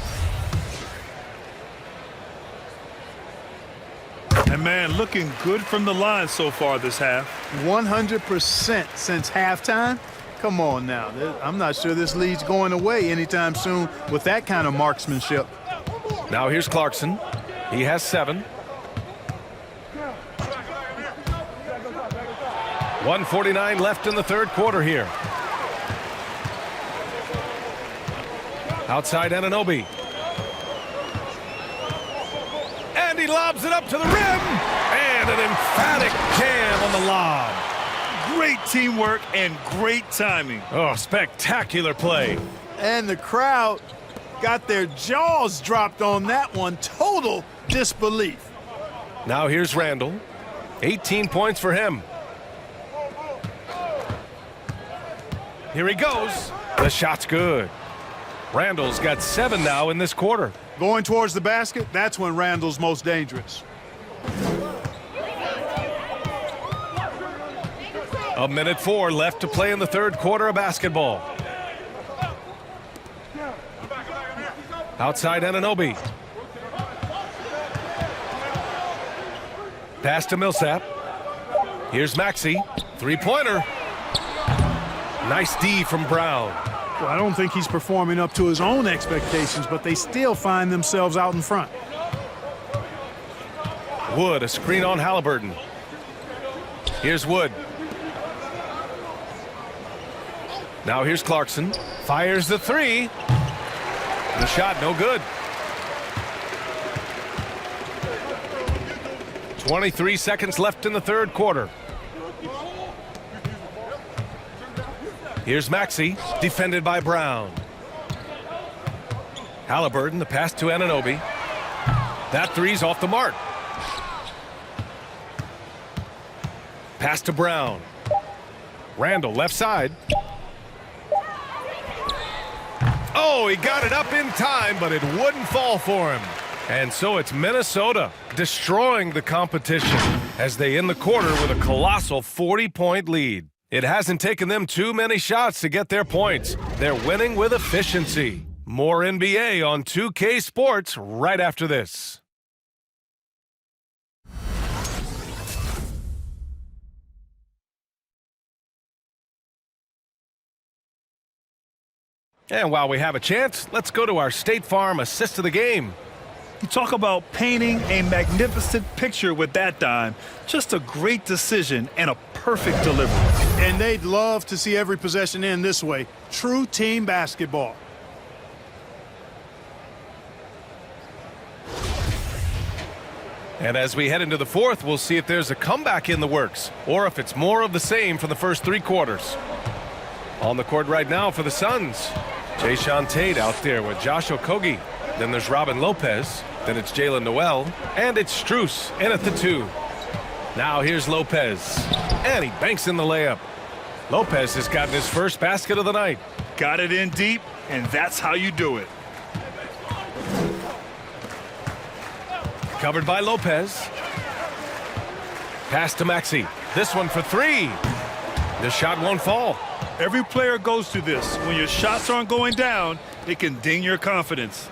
And man, looking good from the line so far this half. 100% since halftime. Come on now. I'm not sure this lead's going away anytime soon with that kind of marksmanship. Now here's Clarkson. He has 7. 1:49 left in the third quarter here. Outside Anunoby. And he lobs it up to the rim. And an emphatic jam on the lob. Great teamwork and great timing. Oh, spectacular play. And the crowd got their jaws dropped on that one. Total disbelief. Now here's Randall. 18 points for him. Here he goes. The shot's good. Randall's got 7 now in this quarter. Going towards the basket, that's when Randall's most dangerous. A minute 4 left to play in the third quarter of basketball. Outside Anunoby. Pass to Millsap. Here's Maxey. Three-pointer. Nice D from Brown. Well, I don't think he's performing up to his own expectations, but they still find themselves out in front. Wood, a screen on Halliburton. Here's Wood. Now here's Clarkson. Fires the 3. The shot no good. 23 seconds left in the third quarter. Here's Maxey, defended by Brown. Halliburton, the pass to Anunoby. That 3's off the mark. Pass to Brown. Randall, left side. Oh, he got it up in time, but it wouldn't fall for him. And so it's Minnesota destroying the competition as they end the quarter with a colossal 40-point lead. It hasn't taken them too many shots to get their points. They're winning with efficiency. More NBA on 2K Sports right after this. And while we have a chance, let's go to our State Farm assist of the game. You talk about painting a magnificent picture with that dime. Just a great decision and a perfect delivery. And they'd love to see every possession end this way. True team basketball. And as we head into the fourth, we'll see if there's a comeback in the works or if it's more of the same for the first 3 quarters. On the court right now for the Suns, Jayshawn Tate out there with Josh Okogie. Then there's Robin Lopez. Then it's Jalen Noel. And it's Strus in at the 2. Now here's Lopez. And he banks in the layup. Lopez has gotten his first basket of the night. Got it in deep, and that's how you do it. Covered by Lopez. Pass to Maxey. This one for 3. The shot won't fall. Every player goes through this. When your shots aren't going down, it can ding your confidence.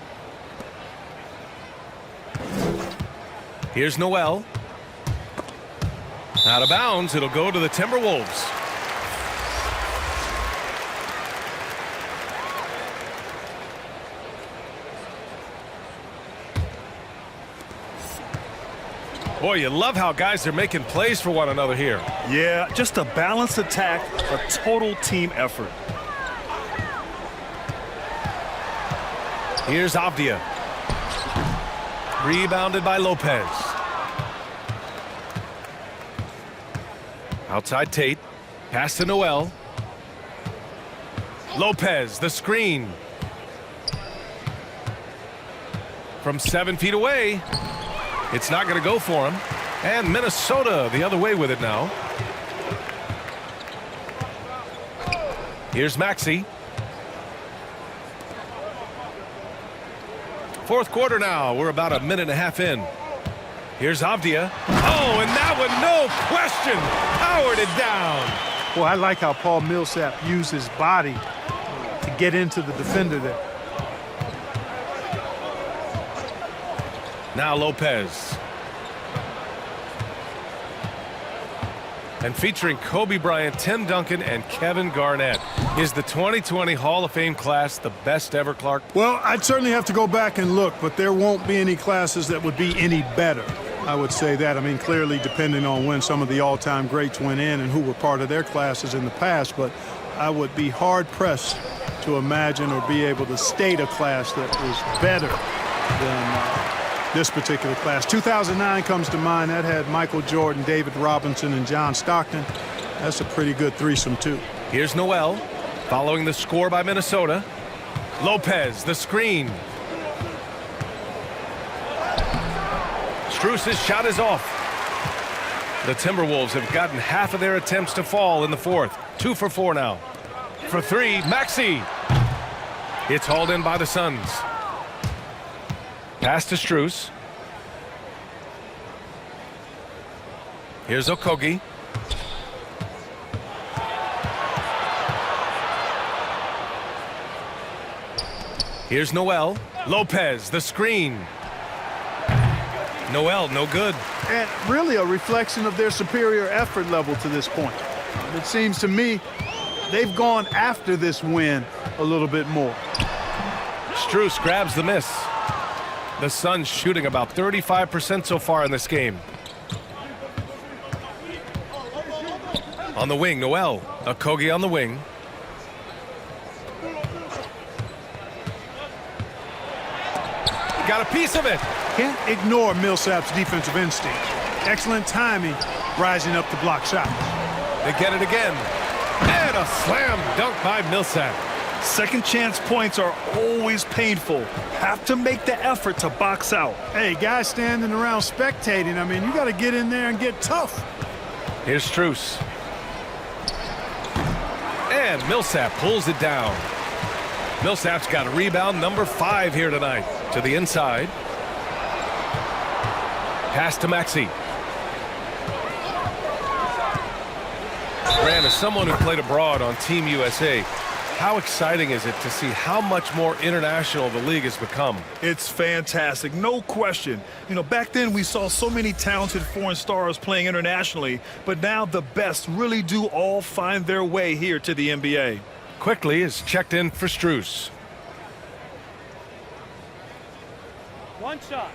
Here's Noel. Out of bounds. It'll go to the Timberwolves. Boy, you love how guys are making plays for one another here. Yeah, just a balanced attack, a total team effort. Here's Avdia. Rebounded by Lopez. Outside Tate. Pass to Noel. Lopez, the screen. From 7 feet away. It's not going to go for him. And Minnesota the other way with it now. Here's Maxey. Fourth quarter now. We're about a minute and a half in. Here's Avdia. Oh, and that one, no question, powered it down. Well, I like how Paul Millsap used his body to get into the defender there. Now Lopez. And featuring Kobe Bryant, Tim Duncan, and Kevin Garnett. Is the 2020 Hall of Fame class the best ever, Clark? Well, I'd certainly have to go back and look, but there won't be any classes that would be any better. I would say that. I mean, clearly depending on when some of the all-time greats went in and who were part of their classes in the past, but I would be hard-pressed to imagine or be able to state a class that was better than this particular class. 2009 comes to mind. That had Michael Jordan, David Robinson, and John Stockton. That's a pretty good threesome, too. Here's Noel, following the score by Minnesota. Lopez, the screen. Strus's shot is off. The Timberwolves have gotten half of their attempts to fall in the fourth. 2 for 4 now. For 3, Maxey. It's hauled in by the Suns. Pass to Strus. Here's Okogie. Here's Noel. Lopez, the screen. Noel, no good. And really a reflection of their superior effort level to this point. It seems to me they've gone after this win a little bit more. Strus grabs the miss. The Suns shooting about 35% so far in this game. On the wing, Noel. Okogie on the wing. Got a piece of it. Can't ignore Millsap's defensive instinct. Excellent timing, rising up to block shots. They get it again. And a slam dunk by Millsap. Second chance points are always painful. Have to make the effort to box out. Hey, guys standing around spectating, I mean, you got to get in there and get tough. Here's Strus. And Millsap pulls it down. Millsap's got a rebound number 5 here tonight. To the inside. Pass to Maxey. Grant, as someone who played abroad on Team USA, how exciting is it to see how much more international the league has become? It's fantastic, no question. You know, back then we saw so many talented foreign stars playing internationally, but now the best really do all find their way here to the NBA. Quickly is checked in for Strus. One shot.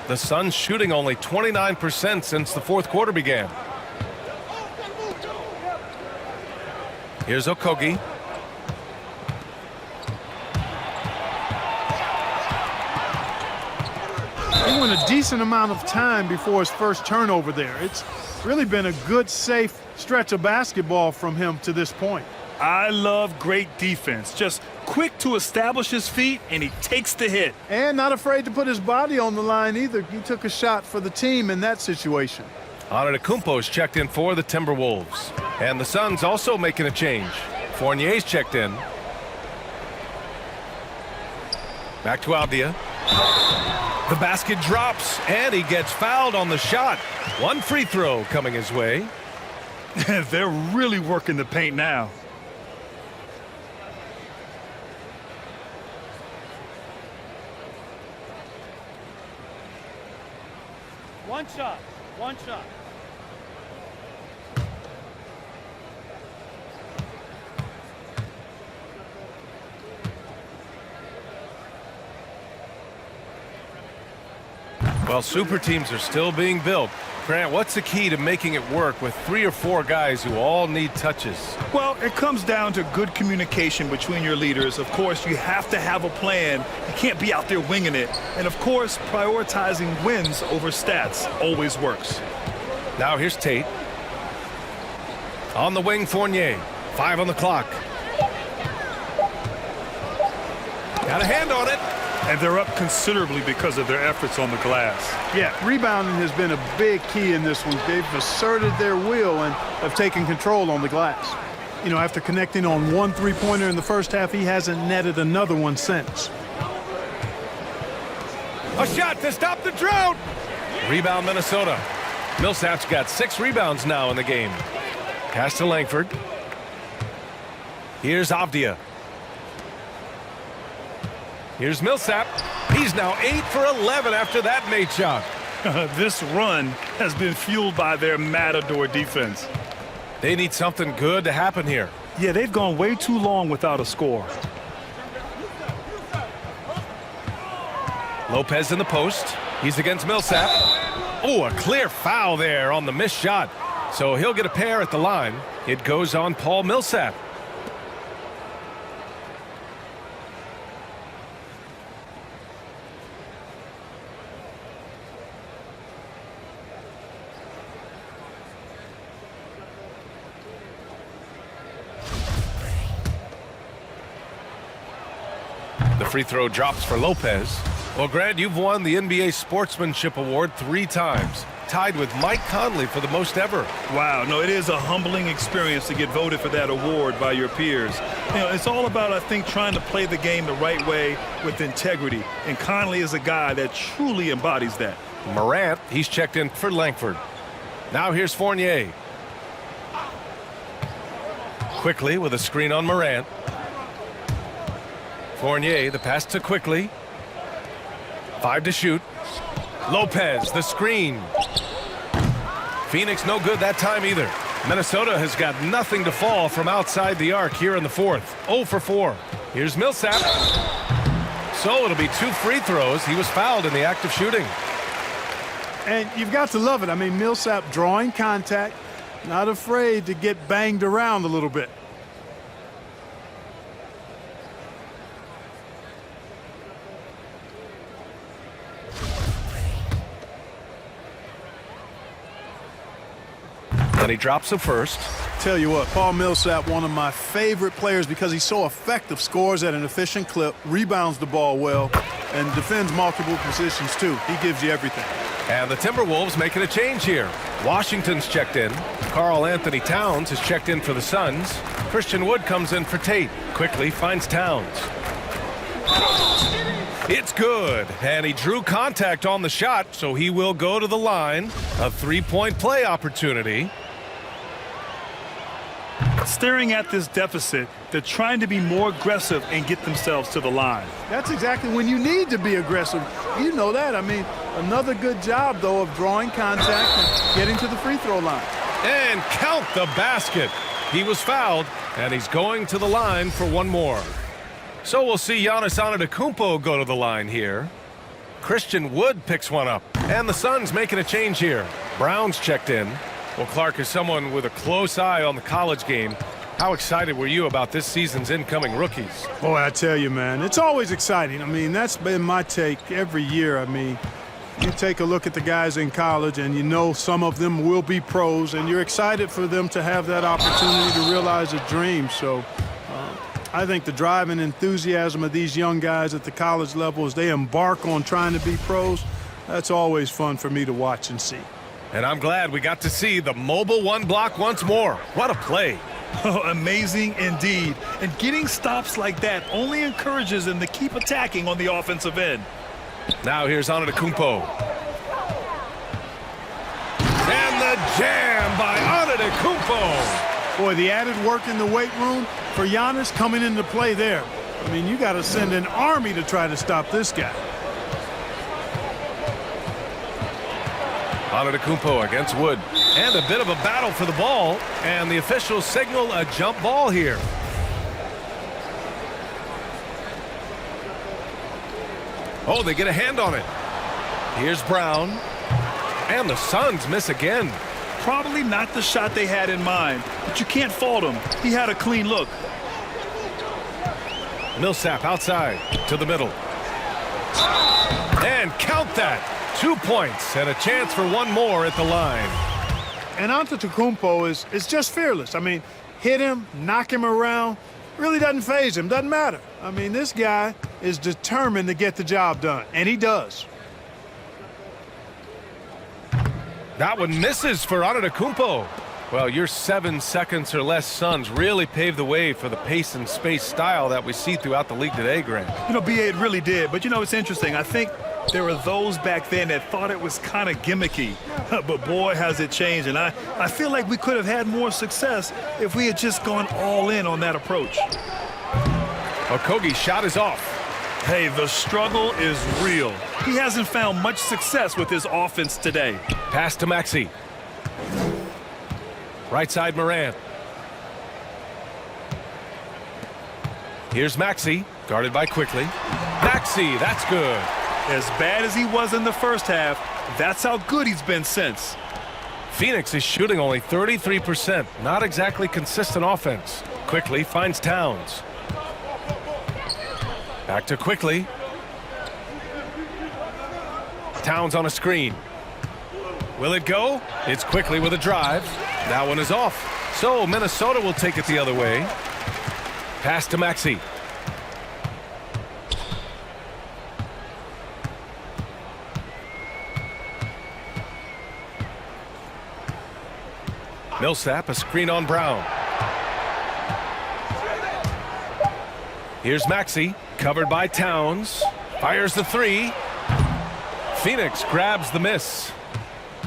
The Suns shooting only 29% since the fourth quarter began. Here's Okogie. He went a decent amount of time before his first turnover there. It's really been a good, safe stretch of basketball from him to this point. I love great defense. Just quick to establish his feet, and he takes the hit. And not afraid to put his body on the line either. He took a shot for the team in that situation. Antetokounmpo's checked in for the Timberwolves. And the Suns also making a change. Fournier's checked in. Back to Avdia. The basket drops, and he gets fouled on the shot. One free throw coming his way. They're really working the paint now. One shot. One shot. Well, super teams are still being built. Grant, what's the key to making it work with 3 or 4 guys who all need touches? Well, it comes down to good communication between your leaders. Of course, you have to have a plan. You can't be out there winging it. And, of course, prioritizing wins over stats always works. Now here's Tate. On the wing, Fournier. 5 on the clock. Got a hand on it. And they're up considerably because of their efforts on the glass. Yeah, rebounding has been a big key in this one. They've asserted their will and have taken control on the glass. You know, after connecting on 1 3-pointer in the first half, he hasn't netted another one since. A shot to stop the drought. Rebound, Minnesota. Millsap's got 6 rebounds now in the game. Pass to Langford. Here's Avdia. Here's Millsap. He's now 8 for 11 after that made shot. This run has been fueled by their Matador defense. They need something good to happen here. Yeah, they've gone way too long without a score. Lopez in the post. He's against Millsap. Oh, a clear foul there on the missed shot. So he'll get a pair at the line. It goes on Paul Millsap. The free throw drops for Lopez. Well, Grant, you've won the NBA Sportsmanship Award 3 times, tied with Mike Conley for the most ever. Wow, no, it is a humbling experience to get voted for that award by your peers. You know, it's all about, I think, trying to play the game the right way with integrity. And Conley is a guy that truly embodies that. Morant, he's checked in for Langford. Now here's Fournier. Quickly with a screen on Morant. Fournier, the pass to Quickly. 5 to shoot. Lopez, the screen. Phoenix no good that time either. Minnesota has got nothing to fall from outside the arc here in the 4th. 0 for 4. Here's Millsap. So it'll be 2 free throws. He was fouled in the act of shooting. And you've got to love it. I mean, Millsap drawing contact, not afraid to get banged around a little bit. And he drops the first. Tell you what, Paul Millsap, one of my favorite players because he's so effective, scores at an efficient clip, rebounds the ball well, and defends multiple positions too. He gives you everything. And the Timberwolves making a change here. Washington's checked in. Karl Anthony Towns is checked in for the Suns. Christian Wood comes in for Tate. Quickly finds Towns. It's good, and he drew contact on the shot, so he will go to the line. A 3-point play opportunity. Staring at this deficit, they're trying to be more aggressive and get themselves to the line. That's exactly when you need to be aggressive. You know that. I mean, another good job, though, of drawing contact and getting to the free throw line. And count the basket. He was fouled, and he's going to the line for one more. So we'll see Giannis Antetokounmpo go to the line here. Christian Wood picks one up. And the Suns making a change here. Brown's checked in. Well, Clark, as someone with a close eye on the college game, how excited were you about this season's incoming rookies? Boy, I tell you, man, it's always exciting. I mean, that's been my take every year. I mean, you take a look at the guys in college and you know some of them will be pros, and you're excited for them to have that opportunity to realize a dream. So I think the drive and enthusiasm of these young guys at the college level as they embark on trying to be pros, that's always fun for me to watch and see. And I'm glad we got to see the mobile one block once more. What a play. Oh, amazing indeed. And getting stops like that only encourages them to keep attacking on the offensive end. Now here's Antetokounmpo. And the jam by Antetokounmpo. Boy, the added work in the weight room for Giannis coming into play there. I mean, you got to send an army to try to stop this guy. Antetokounmpo against Wood. And a bit of a battle for the ball. And the officials signal a jump ball here. Oh, they get a hand on it. Here's Brown. And the Suns miss again. Probably not the shot they had in mind, but you can't fault him. He had a clean look. Millsap outside to the middle. And count that. 2 points and a chance for one more at the line. And Antetokounmpo is just fearless. I mean, hit him, knock him around, really doesn't faze him, doesn't matter. I mean, this guy is determined to get the job done, and he does. That one misses for Antetokounmpo. Well, your 7 seconds or less Suns really paved the way for the pace and space style that we see throughout the league today, Grant. You know, B.A., it really did. But, you know, it's interesting. I think there were those back then that thought it was kind of gimmicky. But, boy, has it changed. And I feel like we could have had more success if we had just gone all in on that approach. Okogie's shot is off. Hey, the struggle is real. He hasn't found much success with his offense today. Pass to Maxey. Right side Morant. Here's Maxey, guarded by Quickly. Maxey, that's good. As bad as he was in the first half, that's how good he's been since. Phoenix is shooting only 33%. Not exactly consistent offense. Quickly finds Towns. Back to Quickly. Towns on a screen. Will it go? It's Quickly with a drive. That one is off. So Minnesota will take it the other way. Pass to Maxey. Millsap, a screen on Brown. Here's Maxey, covered by Towns. Fires the three. Phoenix grabs the miss.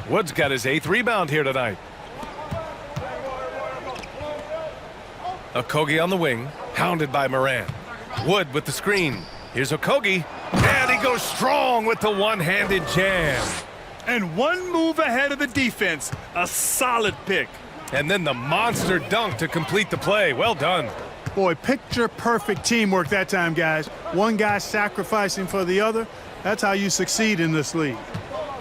Wood's got his 8th rebound here tonight. Okogie on the wing, hounded by Morant. Wood with the screen. Here's Okogie, and he goes strong with the one-handed jam. And one move ahead of the defense. A solid pick. And then the monster dunk to complete the play. Well done. Boy, picture-perfect teamwork that time, guys. One guy sacrificing for the other. That's how you succeed in this league.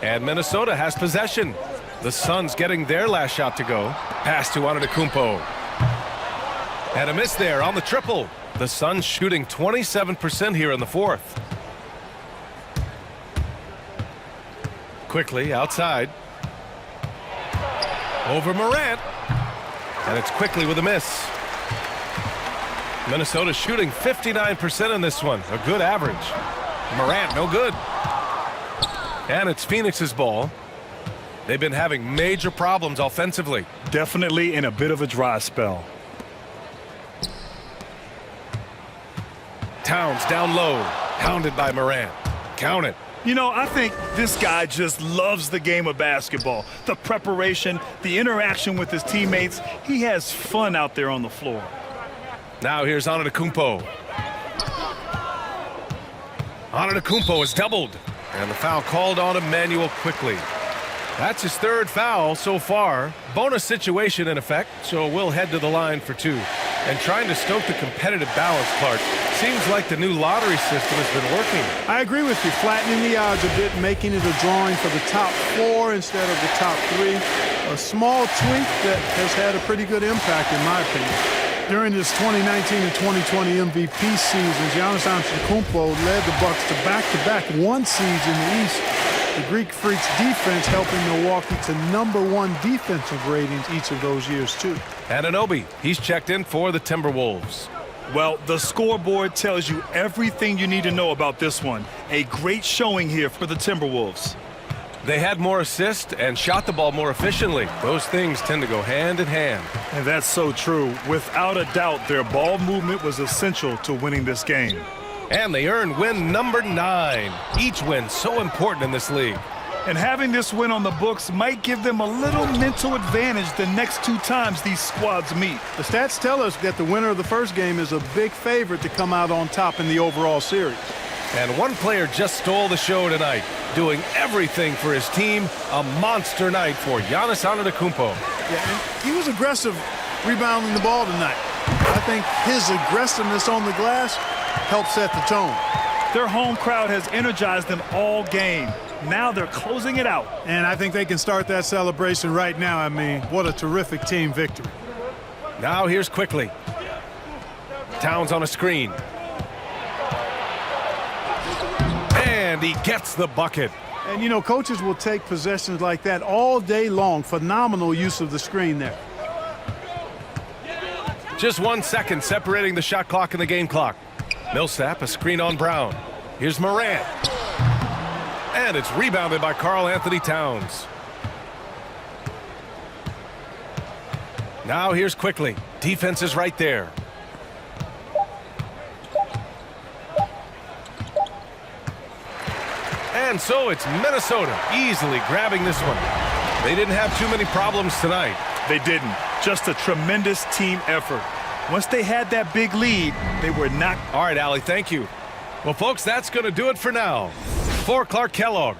And Minnesota has possession. The Suns getting their last shot to go. Pass to Antetokounmpo. And a miss there on the triple. The Suns shooting 27% here in the fourth. Quickly outside. Over Morant. And it's Quickly with a miss. Minnesota shooting 59% in this one. A good average. Morant, no good. And it's Phoenix's ball. They've been having major problems offensively. Definitely in a bit of a dry spell. Towns down low, hounded by Morant. Count it. You know, I think this guy just loves the game of basketball. The preparation, the interaction with his teammates. He has fun out there on the floor. Now here's Antetokounmpo. Antetokounmpo is doubled. And the foul called on Emmanuel Quickly. That's his 3rd foul so far. Bonus situation in effect, so we'll head to the line for 2. And trying to stoke the competitive balance, Clark. Seems like the new lottery system has been working. I agree with you. Flattening the odds a bit, making it a drawing for the top 4 instead of the top 3. A small tweak that has had a pretty good impact, in my opinion. During this 2019 and 2020 MVP seasons, Giannis Antetokounmpo led the Bucks to back-to-back 1 seeds in the East. The Greek Freaks defense helping Milwaukee to #1 defensive ratings each of those years, too. Anunoby, he's checked in for the Timberwolves. Well, the scoreboard tells you everything you need to know about this one. A great showing here for the Timberwolves. They had more assists and shot the ball more efficiently. Those things tend to go hand in hand. And that's so true. Without a doubt, their ball movement was essential to winning this game. And they earned win number 9. Each win so important in this league. And having this win on the books might give them a little mental advantage the next 2 times these squads meet. The stats tell us that the winner of the first game is a big favorite to come out on top in the overall series. And one player just stole the show tonight, doing everything for his team. A monster night for Giannis Antetokounmpo. Yeah, and he was aggressive rebounding the ball tonight. I think his aggressiveness on the glass helped set the tone. Their home crowd has energized them all game. Now they're closing it out. And I think they can start that celebration right now. I mean, what a terrific team victory. Now here's Quickly. Towns on a screen. And he gets the bucket. And, you know, coaches will take possessions like that all day long. Phenomenal use of the screen there. Just 1 second separating the shot clock and the game clock. Millsap, a screen on Brown. Here's Morant. And it's rebounded by Karl Anthony Towns. Now here's Quickly. Defense is right there. And so it's Minnesota easily grabbing this one. They didn't have too many problems tonight. They didn't. Just a tremendous team effort. Once they had that big lead, they were not. All right, Allie, thank you. Well, folks, that's going to do it for now. For Clark Kellogg,